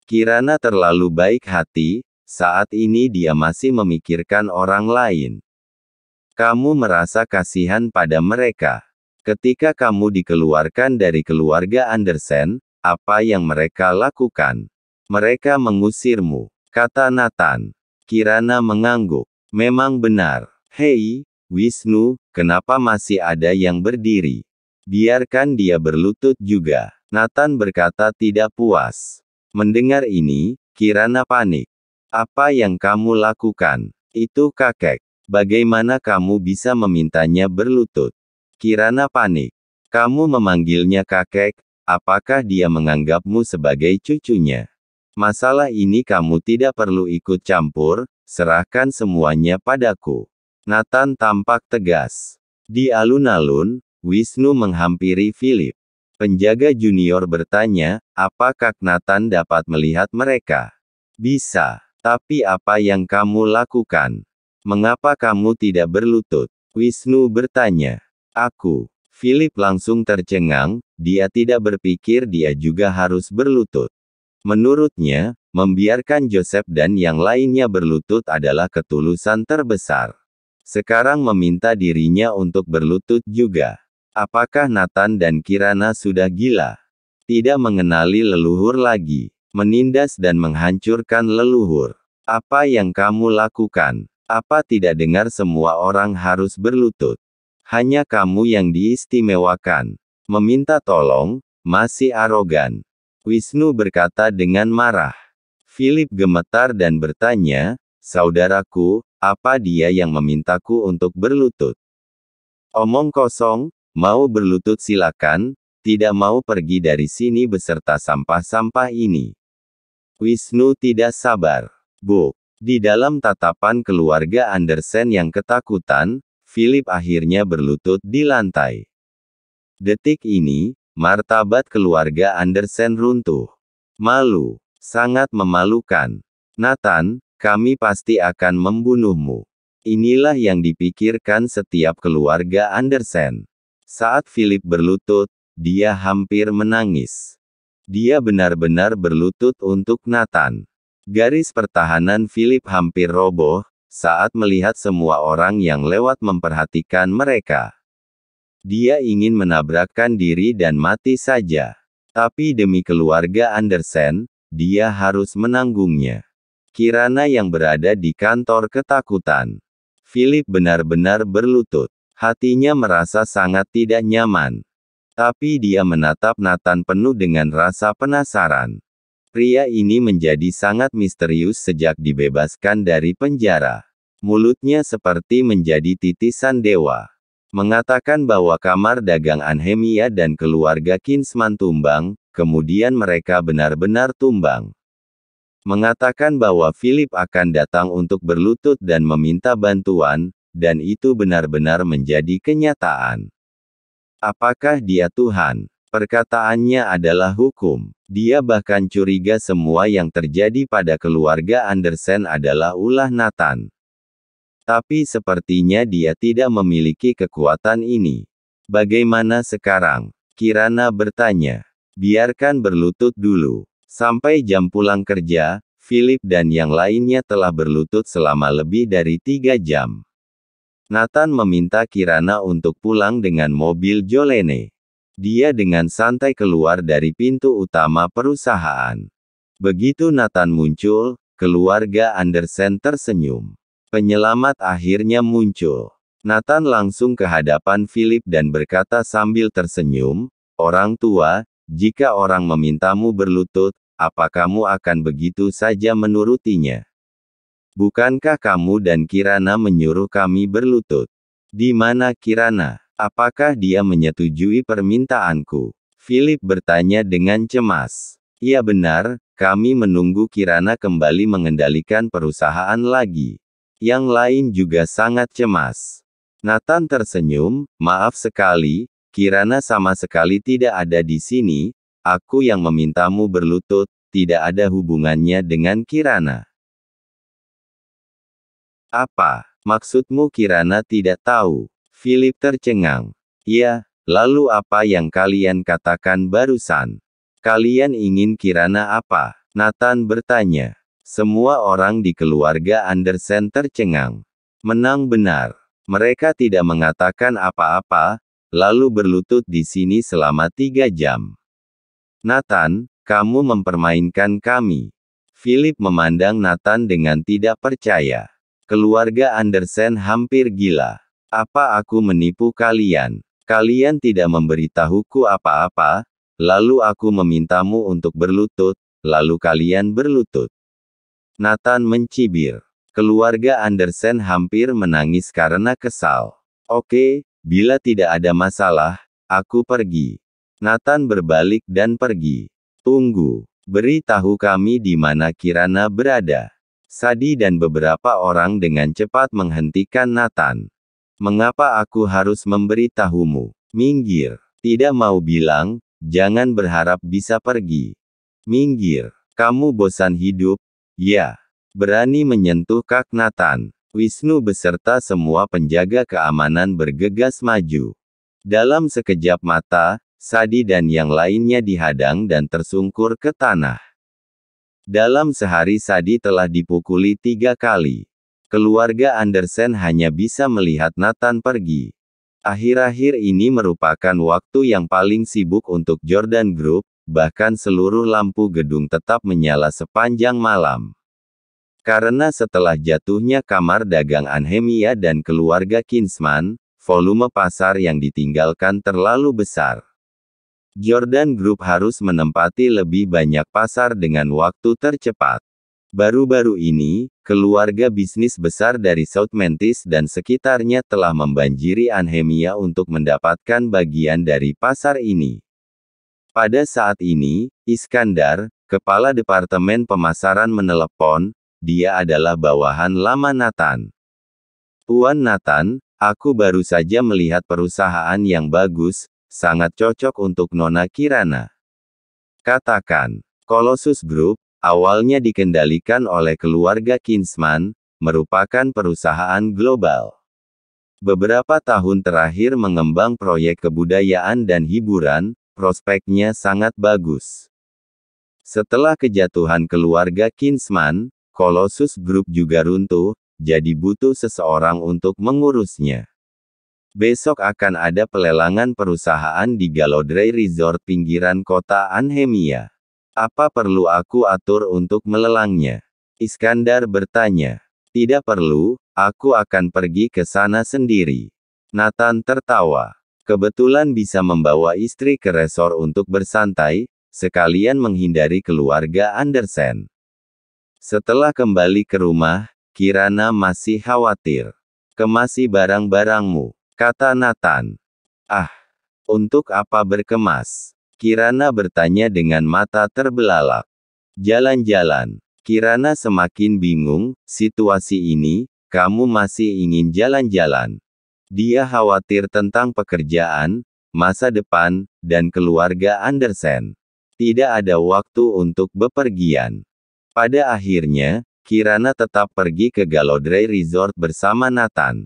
Kirana terlalu baik hati, saat ini dia masih memikirkan orang lain. Kamu merasa kasihan pada mereka. Ketika kamu dikeluarkan dari keluarga Andersen, apa yang mereka lakukan? Mereka mengusirmu, kata Nathan. Kirana mengangguk. Memang benar. Hei, Wisnu, kenapa masih ada yang berdiri? Biarkan dia berlutut juga. Nathan berkata tidak puas. Mendengar ini, Kirana panik. Apa yang kamu lakukan? Itu kakek. Bagaimana kamu bisa memintanya berlutut? Kirana panik. Kamu memanggilnya kakek, apakah dia menganggapmu sebagai cucunya? Masalah ini kamu tidak perlu ikut campur, serahkan semuanya padaku. Nathan tampak tegas. Di alun-alun, Wisnu menghampiri Philip. Penjaga junior bertanya, apakah Nathan dapat melihat mereka? Bisa, tapi apa yang kamu lakukan? Mengapa kamu tidak berlutut? Wisnu bertanya. Philip langsung tercengang, dia tidak berpikir dia juga harus berlutut. Menurutnya, membiarkan Joseph dan yang lainnya berlutut adalah ketulusan terbesar. Sekarang meminta dirinya untuk berlutut juga. Apakah Nathan dan Kirana sudah gila? Tidak mengenali leluhur lagi. Menindas dan menghancurkan leluhur. Apa yang kamu lakukan? Apa tidak dengar semua orang harus berlutut? Hanya kamu yang diistimewakan. Meminta tolong, masih arogan. Wisnu berkata dengan marah. Philip gemetar dan bertanya, saudaraku, apa dia yang memintaku untuk berlutut? Omong kosong, mau berlutut silakan, tidak mau pergi dari sini beserta sampah-sampah ini. Wisnu tidak sabar. Di dalam tatapan keluarga Andersen yang ketakutan, Philip akhirnya berlutut di lantai. Detik ini, martabat keluarga Andersen runtuh. Malu, sangat memalukan. Nathan, kami pasti akan membunuhmu. Inilah yang dipikirkan setiap keluarga Andersen. Saat Philip berlutut, dia hampir menangis. Dia benar-benar berlutut untuk Nathan. Garis pertahanan Philip hampir roboh, saat melihat semua orang yang lewat memperhatikan mereka. Dia ingin menabrakkan diri dan mati saja. Tapi demi keluarga Andersen, dia harus menanggungnya. Kirana yang berada di kantor ketakutan. Philip benar-benar berlutut. Hatinya merasa sangat tidak nyaman. Tapi dia menatap Nathan penuh dengan rasa penasaran. Pria ini menjadi sangat misterius sejak dibebaskan dari penjara. Mulutnya seperti menjadi titisan dewa. Mengatakan bahwa kamar dagang Anhemia dan keluarga Kinsman tumbang, kemudian mereka benar-benar tumbang. Mengatakan bahwa Philip akan datang untuk berlutut dan meminta bantuan, dan itu benar-benar menjadi kenyataan. Apakah dia Tuhan? Perkataannya adalah hukum. Dia bahkan curiga semua yang terjadi pada keluarga Andersen adalah ulah Nathan. Tapi sepertinya dia tidak memiliki kekuatan ini. Bagaimana sekarang? Kirana bertanya. Biarkan berlutut dulu. Sampai jam pulang kerja, Philip dan yang lainnya telah berlutut selama lebih dari 3 jam. Nathan meminta Kirana untuk pulang dengan mobil Jolene. Dia dengan santai keluar dari pintu utama perusahaan. Begitu Nathan muncul, keluarga Andersen tersenyum. Penyelamat akhirnya muncul. Nathan langsung ke hadapan Philip dan berkata sambil tersenyum, orang tua, jika orang memintamu berlutut, apa kamu akan begitu saja menurutinya? Bukankah kamu dan Kirana menyuruh kami berlutut? Di mana Kirana? Apakah dia menyetujui permintaanku? Philip bertanya dengan cemas. Iya benar, kami menunggu Kirana kembali mengendalikan perusahaan lagi. Yang lain juga sangat cemas. Nathan tersenyum, maaf sekali, Kirana sama sekali tidak ada di sini, aku yang memintamu berlutut, tidak ada hubungannya dengan Kirana. Apa maksudmu Kirana tidak tahu? Philip tercengang. Ya, lalu apa yang kalian katakan barusan? Kalian ingin Kirana apa? Nathan bertanya. Semua orang di keluarga Andersen tercengang. Menang benar. Mereka tidak mengatakan apa-apa, lalu berlutut di sini selama 3 jam. Nathan, kamu mempermainkan kami. Philip memandang Nathan dengan tidak percaya. Keluarga Andersen hampir gila. Apa aku menipu kalian? Kalian tidak memberitahuku apa-apa, lalu aku memintamu untuk berlutut, lalu kalian berlutut. Nathan mencibir. Keluarga Andersen hampir menangis karena kesal. Oke, bila tidak ada masalah, aku pergi. Nathan berbalik dan pergi. Tunggu, beritahu kami di mana Kirana berada. Sadie dan beberapa orang dengan cepat menghentikan Nathan. Mengapa aku harus memberitahumu? Minggir. Tidak mau bilang, jangan berharap bisa pergi. Minggir. Kamu bosan hidup? Ya. Berani menyentuh kaki Nathan. Wisnu beserta semua penjaga keamanan bergegas maju. Dalam sekejap mata, Sadie dan yang lainnya dihadang dan tersungkur ke tanah. Dalam sehari Sadie telah dipukuli 3 kali. Keluarga Andersen hanya bisa melihat Nathan pergi. Akhir-akhir ini merupakan waktu yang paling sibuk untuk Jordan Group, bahkan seluruh lampu gedung tetap menyala sepanjang malam. Karena setelah jatuhnya kamar dagang Anhemia dan keluarga Kinsman, volume pasar yang ditinggalkan terlalu besar. Jordan Group harus menempati lebih banyak pasar dengan waktu tercepat. Baru-baru ini, keluarga bisnis besar dari South Memphis dan sekitarnya telah membanjiri Anhemia untuk mendapatkan bagian dari pasar ini. Pada saat ini, Iskandar, kepala departemen pemasaran menelepon, dia adalah bawahan lama Nathan. Tuan Nathan, aku baru saja melihat perusahaan yang bagus, sangat cocok untuk Nona Kirana. Katakan, Colossus Group, awalnya dikendalikan oleh keluarga Kinsman, merupakan perusahaan global. Beberapa tahun terakhir mengembang proyek kebudayaan dan hiburan, prospeknya sangat bagus. Setelah kejatuhan keluarga Kinsman, Colossus Group juga runtuh, jadi butuh seseorang untuk mengurusnya. Besok akan ada pelelangan perusahaan di Gallodray Resort pinggiran kota Anhemia. Apa perlu aku atur untuk melelangnya? Iskandar bertanya. Tidak perlu, aku akan pergi ke sana sendiri. Nathan tertawa. Kebetulan bisa membawa istri ke resor untuk bersantai, sekalian menghindari keluarga Andersen. Setelah kembali ke rumah, Kirana masih khawatir. Kemasi barang-barangmu, kata Nathan. Ah, untuk apa berkemas? Kirana bertanya dengan mata terbelalak. Jalan-jalan. Kirana semakin bingung, situasi ini, kamu masih ingin jalan-jalan. Dia khawatir tentang pekerjaan, masa depan, dan keluarga Andersen. Tidak ada waktu untuk bepergian. Pada akhirnya, Kirana tetap pergi ke Gallodray Resort bersama Nathan.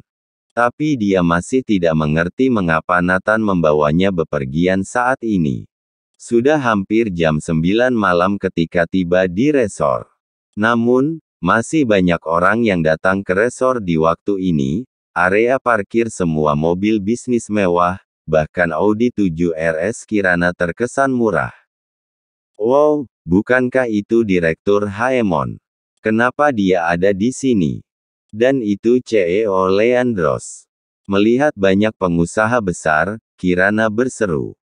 Tapi dia masih tidak mengerti mengapa Nathan membawanya bepergian saat ini. Sudah hampir jam 9 malam ketika tiba di resor. Namun, masih banyak orang yang datang ke resor di waktu ini. Area parkir semua mobil bisnis mewah, bahkan Audi 7 RS Kirana terkesan murah. Wow, bukankah itu Direktur Haemon? Kenapa dia ada di sini? Dan itu CEO Leandros. Melihat banyak pengusaha besar, Kirana berseru.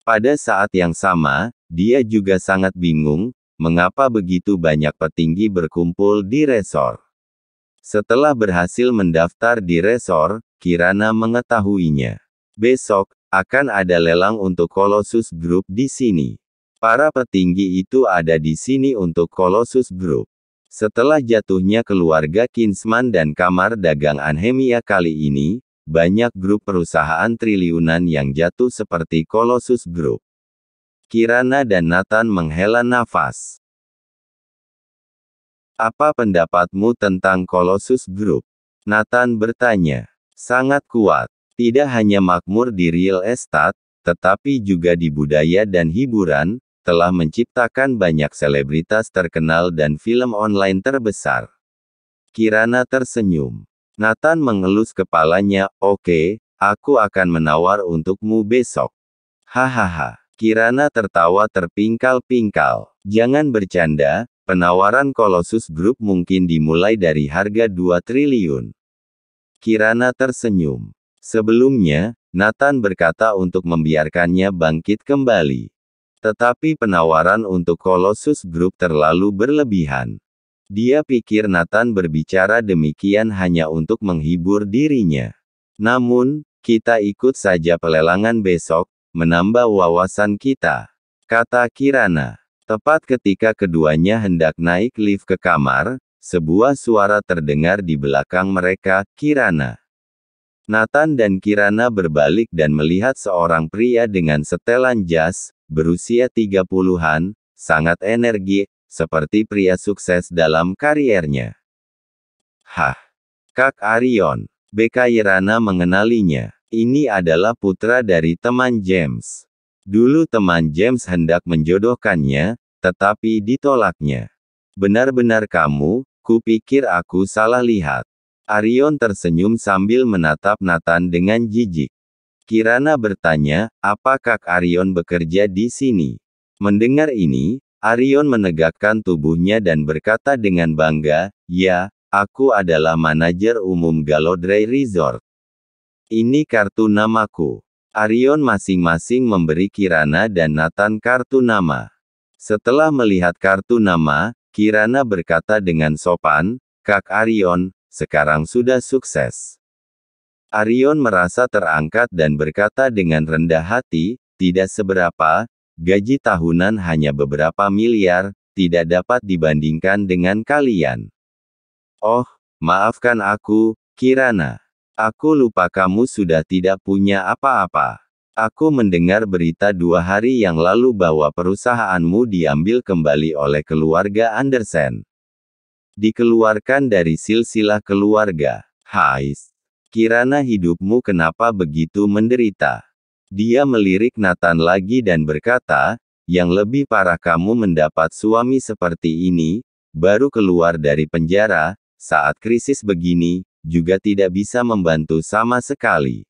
Pada saat yang sama, dia juga sangat bingung, mengapa begitu banyak petinggi berkumpul di resor. Setelah berhasil mendaftar di resor, Kirana mengetahuinya. Besok, akan ada lelang untuk Colossus Group di sini. Para petinggi itu ada di sini untuk Colossus Group. Setelah jatuhnya keluarga Kinsman dan kamar dagang Anhemia kali ini, banyak grup perusahaan triliunan yang jatuh seperti Colossus Group. Kirana dan Nathan menghela nafas. Apa pendapatmu tentang Colossus Group? Nathan bertanya. Sangat kuat. Tidak hanya makmur di real estate, tetapi juga di budaya dan hiburan, telah menciptakan banyak selebritas terkenal dan film online terbesar. Kirana tersenyum. Nathan mengelus kepalanya. Oke, aku akan menawar untukmu besok. Hahaha. Kirana tertawa terpingkal-pingkal. Jangan bercanda, penawaran Colossus Group mungkin dimulai dari harga 2 triliun. Kirana tersenyum. Sebelumnya, Nathan berkata untuk membiarkannya bangkit kembali. Tetapi penawaran untuk Colossus Group terlalu berlebihan. Dia pikir Nathan berbicara demikian hanya untuk menghibur dirinya. Namun, kita ikut saja pelelangan besok, menambah wawasan kita, kata Kirana. Tepat ketika keduanya hendak naik lift ke kamar, sebuah suara terdengar di belakang mereka. Kirana. Nathan dan Kirana berbalik dan melihat seorang pria dengan setelan jas, berusia 30-an, sangat energi, seperti pria sukses dalam kariernya. Hah, Kak Arion. Kirana mengenalinya. Ini adalah putra dari teman James. Dulu teman James hendak menjodohkannya, tetapi ditolaknya. Benar-benar kamu, kupikir aku salah lihat. Arion tersenyum sambil menatap Nathan dengan jijik. Kirana bertanya, apa Kak Arion bekerja di sini? Mendengar ini, Arion menegakkan tubuhnya dan berkata dengan bangga, ya, aku adalah manajer umum Galodray Resort. Ini kartu namaku. Arion masing-masing memberi Kirana dan Nathan kartu nama. Setelah melihat kartu nama, Kirana berkata dengan sopan, Kak Arion, sekarang sudah sukses. Arion merasa terangkat dan berkata dengan rendah hati, tidak seberapa, gaji tahunan hanya beberapa miliar, tidak dapat dibandingkan dengan kalian. Oh, maafkan aku, Kirana. Aku lupa kamu sudah tidak punya apa-apa. Aku mendengar berita 2 hari yang lalu bahwa perusahaanmu diambil kembali oleh keluarga Andersen. Dikeluarkan dari silsilah keluarga. Hais. Kirana, hidupmu kenapa begitu menderita? Dia melirik Nathan lagi dan berkata, yang lebih parah kamu mendapat suami seperti ini, baru keluar dari penjara, saat krisis begini, juga tidak bisa membantu sama sekali.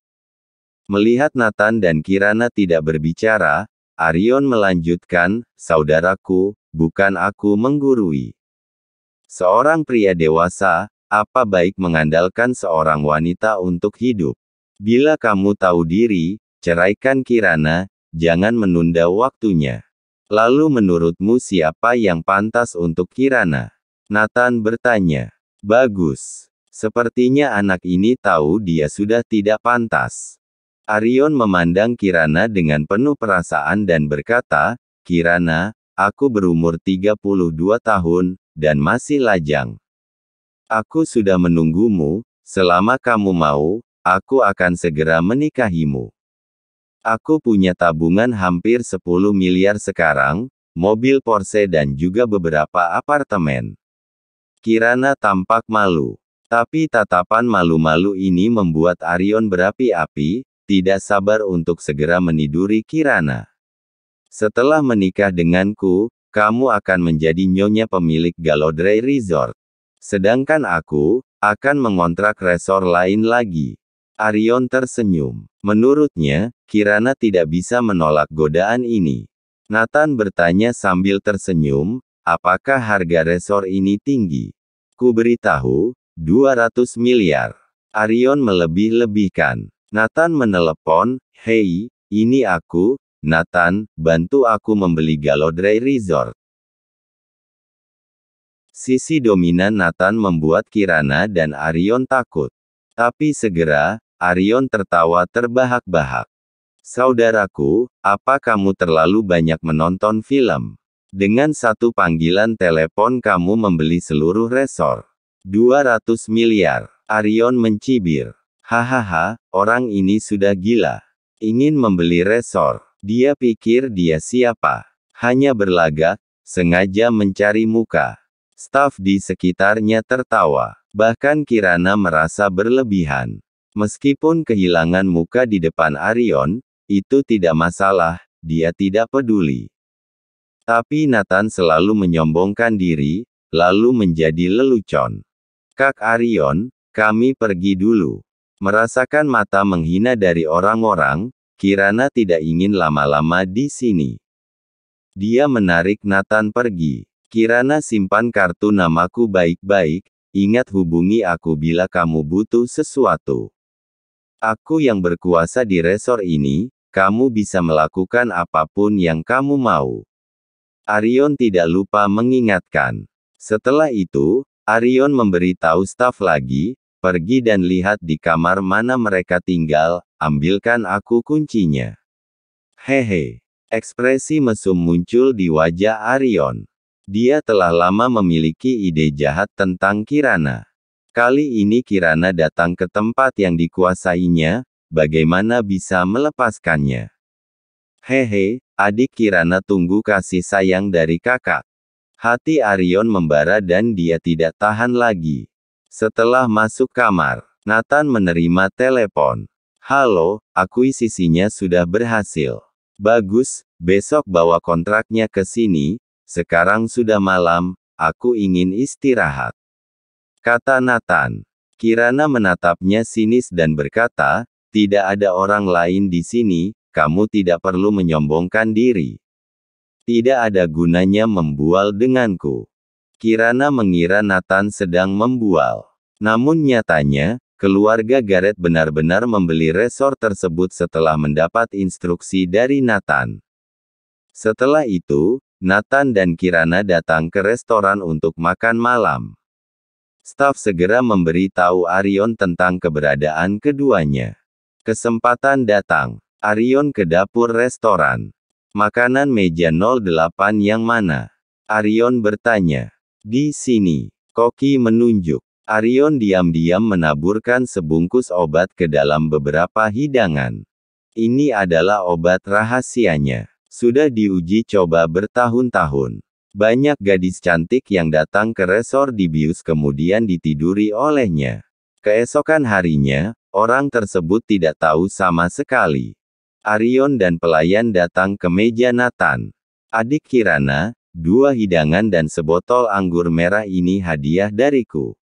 Melihat Nathan dan Kirana tidak berbicara, Arion melanjutkan, saudaraku, bukan aku menggurui. Seorang pria dewasa, apa baik mengandalkan seorang wanita untuk hidup? Bila kamu tahu diri, ceraikan Kirana, jangan menunda waktunya. Lalu menurutmu siapa yang pantas untuk Kirana? Nathan bertanya. Bagus. Sepertinya anak ini tahu dia sudah tidak pantas. Arion memandang Kirana dengan penuh perasaan dan berkata, Kirana, aku berumur 32 tahun, dan masih lajang. Aku sudah menunggumu, selama kamu mau, aku akan segera menikahimu. Aku punya tabungan hampir 10 miliar sekarang, mobil Porsche dan juga beberapa apartemen. Kirana tampak malu. Tapi tatapan malu-malu ini membuat Arion berapi-api, tidak sabar untuk segera meniduri Kirana. Setelah menikah denganku, kamu akan menjadi nyonya pemilik Galodray Resort. Sedangkan aku, akan mengontrak resort lain lagi. Arion tersenyum. Menurutnya, Kirana tidak bisa menolak godaan ini. Nathan bertanya sambil tersenyum, apakah harga resort ini tinggi? Ku beritahu, 200 miliar. Arion melebih-lebihkan. Nathan menelepon, hei, ini aku, Nathan, bantu aku membeli Galodray Resort. Sisi dominan Nathan membuat Kirana dan Arion takut. Tapi segera, Arion tertawa terbahak-bahak. Saudaraku, apa kamu terlalu banyak menonton film? Dengan satu panggilan telepon kamu membeli seluruh resort. 200 miliar. Arion mencibir. Hahaha, orang ini sudah gila. Ingin membeli resort. Dia pikir dia siapa? Hanya berlagak, sengaja mencari muka. Staf di sekitarnya tertawa. Bahkan Kirana merasa berlebihan. Meskipun kehilangan muka di depan Arion, itu tidak masalah, dia tidak peduli. Tapi Nathan selalu menyombongkan diri, lalu menjadi lelucon. Kak Arion, kami pergi dulu. Merasakan mata menghina dari orang-orang, Kirana tidak ingin lama-lama di sini. Dia menarik Nathan pergi. Kirana, simpan kartu namaku baik-baik, ingat hubungi aku bila kamu butuh sesuatu. Aku yang berkuasa di resor ini, kamu bisa melakukan apapun yang kamu mau. Arion tidak lupa mengingatkan. Setelah itu, Arion memberitahu staf lagi, pergi dan lihat di kamar mana mereka tinggal, ambilkan aku kuncinya. Hehe. Ekspresi mesum muncul di wajah Arion. Dia telah lama memiliki ide jahat tentang Kirana. Kali ini Kirana datang ke tempat yang dikuasainya, bagaimana bisa melepaskannya? Hehe, adik Kirana tunggu kasih sayang dari kakak. Hati Arion membara dan dia tidak tahan lagi. Setelah masuk kamar, Nathan menerima telepon. Halo, akuisisinya sudah berhasil. Bagus, besok bawa kontraknya ke sini, sekarang sudah malam, aku ingin istirahat. Kata Nathan. Kirana menatapnya sinis dan berkata, tidak ada orang lain di sini, kamu tidak perlu menyombongkan diri. Tidak ada gunanya membual denganku. Kirana mengira Nathan sedang membual. Namun nyatanya, keluarga Garrett benar-benar membeli resor tersebut setelah mendapat instruksi dari Nathan. Setelah itu, Nathan dan Kirana datang ke restoran untuk makan malam. Staf segera memberitahu Arion tentang keberadaan keduanya. Kesempatan datang. Arion ke dapur restoran. Makanan meja 08 yang mana? Arion bertanya. Di sini. Koki menunjuk. Arion diam-diam menaburkan sebungkus obat ke dalam beberapa hidangan. Ini adalah obat rahasianya. Sudah diuji coba bertahun-tahun. Banyak gadis cantik yang datang ke resor dibius kemudian ditiduri olehnya. Keesokan harinya, orang tersebut tidak tahu sama sekali. Arion dan pelayan datang ke meja Nathan. Adik Kirana, 2 hidangan dan sebotol anggur merah ini hadiah dariku.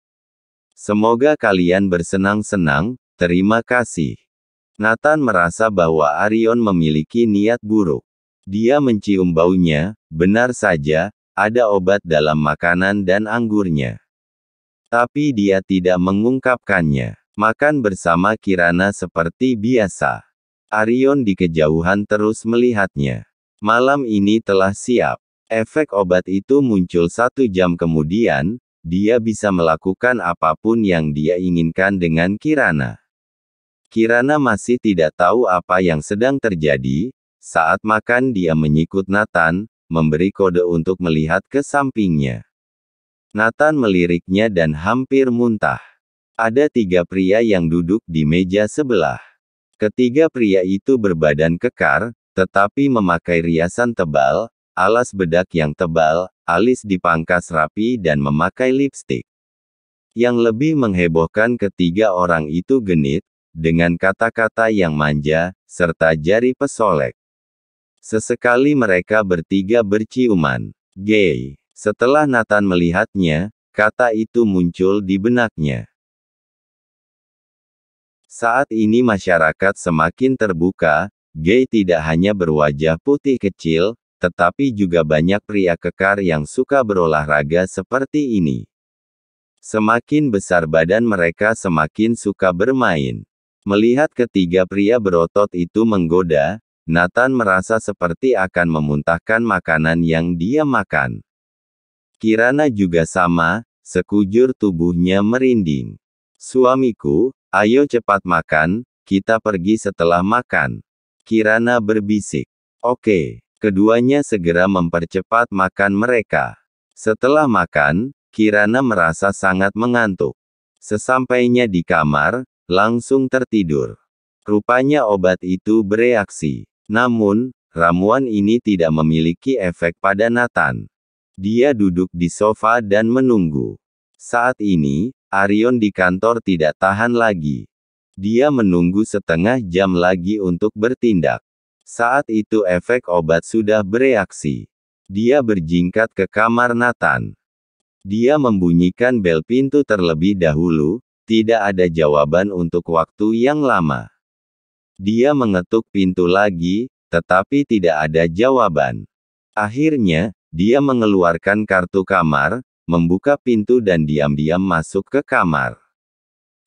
Semoga kalian bersenang-senang, terima kasih. Nathan merasa bahwa Arion memiliki niat buruk. Dia mencium baunya, benar saja, ada obat dalam makanan dan anggurnya. Tapi dia tidak mengungkapkannya. Makan bersama Kirana seperti biasa. Arion di kejauhan terus melihatnya. Malam ini telah siap. Efek obat itu muncul 1 jam kemudian, dia bisa melakukan apapun yang dia inginkan dengan Kirana. Kirana masih tidak tahu apa yang sedang terjadi. Saat makan dia menyikut Nathan, memberi kode untuk melihat ke sampingnya. Nathan meliriknya dan hampir muntah. Ada 3 pria yang duduk di meja sebelah. Ketiga pria itu berbadan kekar, tetapi memakai riasan tebal, alas bedak yang tebal, alis dipangkas rapi dan memakai lipstik. Yang lebih menghebohkan ketiga orang itu genit, dengan kata-kata yang manja, serta jari pesolek. Sesekali mereka bertiga berciuman. Gay. Setelah Nathan melihatnya, kata itu muncul di benaknya. Saat ini masyarakat semakin terbuka, gay tidak hanya berwajah putih kecil, tetapi juga banyak pria kekar yang suka berolahraga seperti ini. Semakin besar badan mereka semakin suka bermain. Melihat ketiga pria berotot itu menggoda, Nathan merasa seperti akan memuntahkan makanan yang dia makan. Kirana juga sama, sekujur tubuhnya merinding. Suamiku, ayo cepat makan, kita pergi setelah makan. Kirana berbisik. Oke. Keduanya segera mempercepat makan mereka. Setelah makan, Kirana merasa sangat mengantuk. Sesampainya di kamar, langsung tertidur. Rupanya obat itu bereaksi. Namun, ramuan ini tidak memiliki efek pada Nathan. Dia duduk di sofa dan menunggu. Saat ini, Arion di kantor tidak tahan lagi. Dia menunggu setengah jam lagi untuk bertindak. Saat itu efek obat sudah bereaksi. Dia berjingkat ke kamar Nathan. Dia membunyikan bel pintu terlebih dahulu, tidak ada jawaban untuk waktu yang lama. Dia mengetuk pintu lagi, tetapi tidak ada jawaban. Akhirnya, dia mengeluarkan kartu kamar, membuka pintu dan diam-diam masuk ke kamar.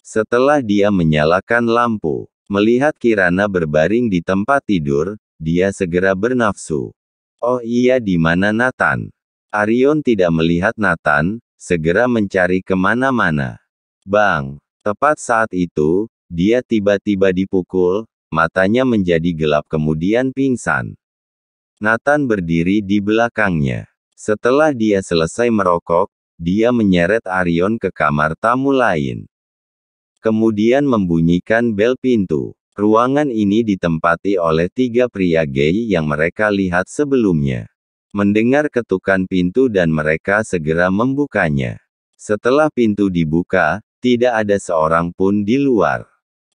Setelah dia menyalakan lampu, melihat Kirana berbaring di tempat tidur, dia segera bernafsu. Oh iya, di mana Nathan? Arion tidak melihat Nathan, segera mencari kemana-mana. Bang! Tepat saat itu, dia tiba-tiba dipukul, matanya menjadi gelap kemudian pingsan. Nathan berdiri di belakangnya. Setelah dia selesai merokok, dia menyeret Arion ke kamar tamu lain. Kemudian membunyikan bel pintu. Ruangan ini ditempati oleh 3 pria gay yang mereka lihat sebelumnya. Mendengar ketukan pintu dan mereka segera membukanya. Setelah pintu dibuka, tidak ada seorang pun di luar.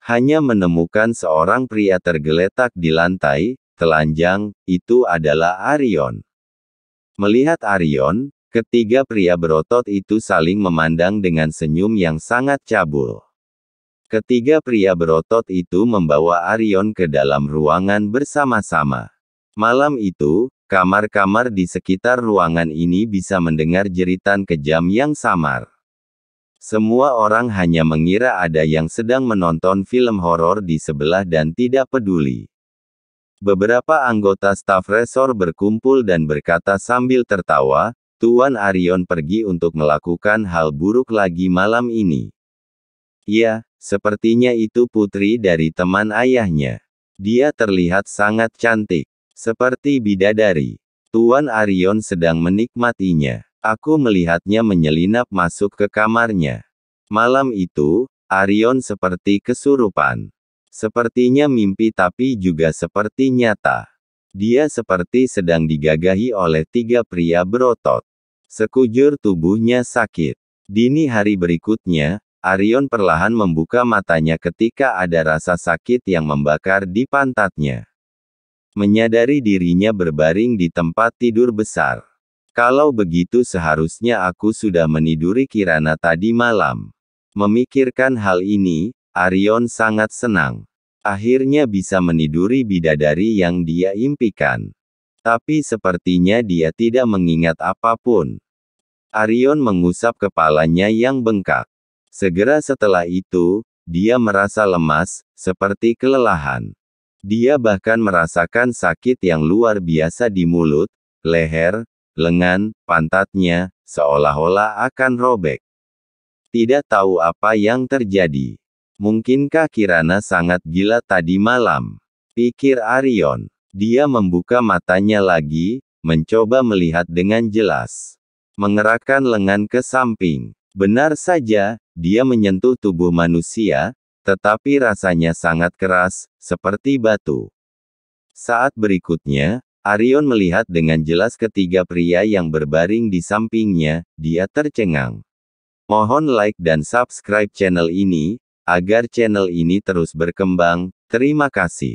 Hanya menemukan seorang pria tergeletak di lantai, telanjang, itu adalah Arion. Melihat Arion, ketiga pria berotot itu saling memandang dengan senyum yang sangat cabul. Ketiga pria berotot itu membawa Arion ke dalam ruangan bersama-sama. Malam itu, kamar-kamar di sekitar ruangan ini bisa mendengar jeritan kejam yang samar. Semua orang hanya mengira ada yang sedang menonton film horor di sebelah dan tidak peduli. Beberapa anggota staf resor berkumpul dan berkata sambil tertawa, Tuan Arion pergi untuk melakukan hal buruk lagi malam ini. Ya, sepertinya itu putri dari teman ayahnya. Dia terlihat sangat cantik. Seperti bidadari. Tuan Arion sedang menikmatinya. Aku melihatnya menyelinap masuk ke kamarnya. Malam itu, Arion seperti kesurupan. Sepertinya mimpi tapi juga seperti nyata. Dia seperti sedang digagahi oleh 3 pria berotot. Sekujur tubuhnya sakit. Dini hari berikutnya, Arion perlahan membuka matanya ketika ada rasa sakit yang membakar di pantatnya. Menyadari dirinya berbaring di tempat tidur besar. Kalau begitu seharusnya aku sudah meniduri Kirana tadi malam. Memikirkan hal ini, Arion sangat senang. Akhirnya bisa meniduri bidadari yang dia impikan. Tapi sepertinya dia tidak mengingat apapun. Arion mengusap kepalanya yang bengkak. Segera setelah itu, dia merasa lemas, seperti kelelahan. Dia bahkan merasakan sakit yang luar biasa di mulut, leher, lengan, pantatnya, seolah-olah akan robek. Tidak tahu apa yang terjadi. Mungkinkah Kirana sangat gila tadi malam? Pikir Arion. Dia membuka matanya lagi, mencoba melihat dengan jelas. Mengerahkan lengan ke samping. Benar saja, dia menyentuh tubuh manusia, tetapi rasanya sangat keras, seperti batu. Saat berikutnya, Arion melihat dengan jelas ketiga pria yang berbaring di sampingnya, dia tercengang. Mohon like dan subscribe channel ini, agar channel ini terus berkembang, terima kasih.